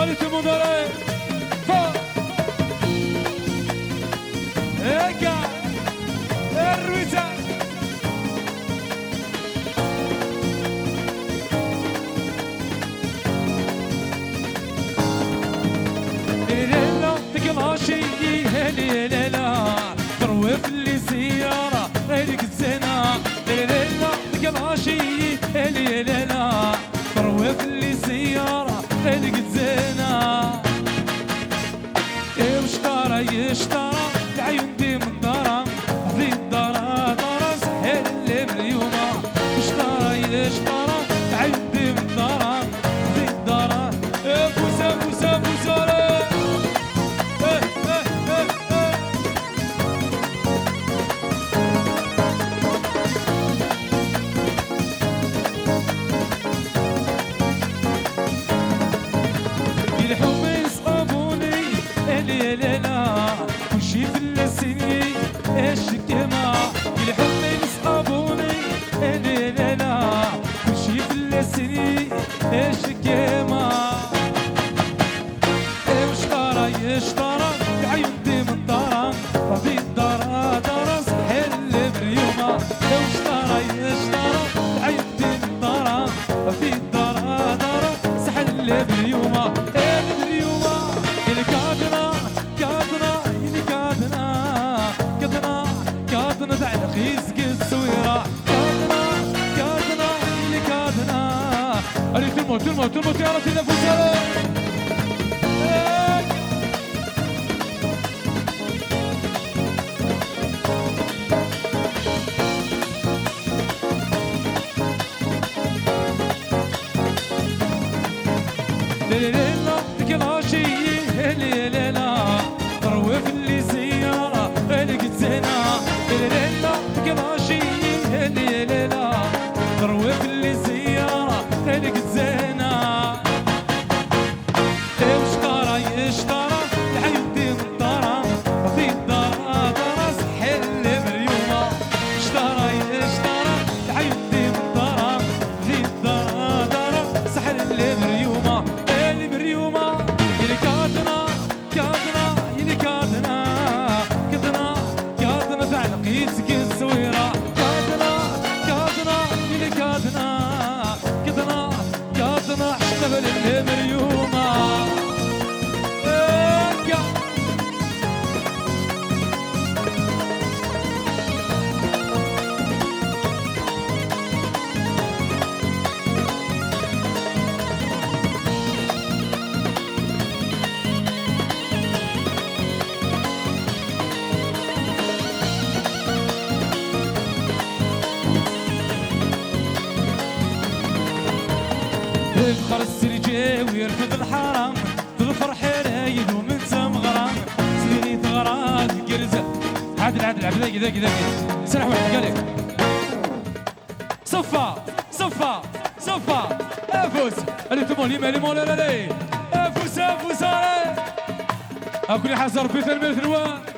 allez tout le monde allez fort Ega Erwiza ليلة تقلاشي ليلة تروي في اللي سيارة غيرك الزنا ليلة تقلاشي ليلة تروي في اللي سيارة غيرك الزنا يشترى العيون دي من دارا في الدارا دارا سحيل اللي مليومة يشترى العيون دي من دارا في الدارا فوزة فوزة فوزة الحب يصابوني ليلة وشي في اللسني ايش كما الحب يصابوني ليلة وشي في اللسني ايش كما يشترى العيون دي من دارا في الدارا دارا سحيل اللي بريومة يشترى العيون دي من دارا في الدارا دارا سحيل اللي بريومة كادنا تاع خيزك السويرة كادنا اللي كادنا allez tout le monde يلا تنافسوا ليلة تكلاشي ليلة تروي في اللي سيارة غيرك الزنا ليلة تكلاشي ليلة تروي في اللي سيارة غيرك الزنا يشترى العيون دي من دارا في الدارا دارا سحيل اللي مريومة يشترى العيون دي من دارا في الدارا دارا سحيل اللي مريومة اللي كادنا تاع لقيتك السويرة كادنا اللي كادنا اشتغل اللي مريومة يفخر السرجي ويرفض الحرام بالفرح رايد ومن سام غرام سنيني تغراد القرزة عادل ذاك سرح واحد قالك صفا افوس اللي تمول ليمون لا افوس كل حصر في 3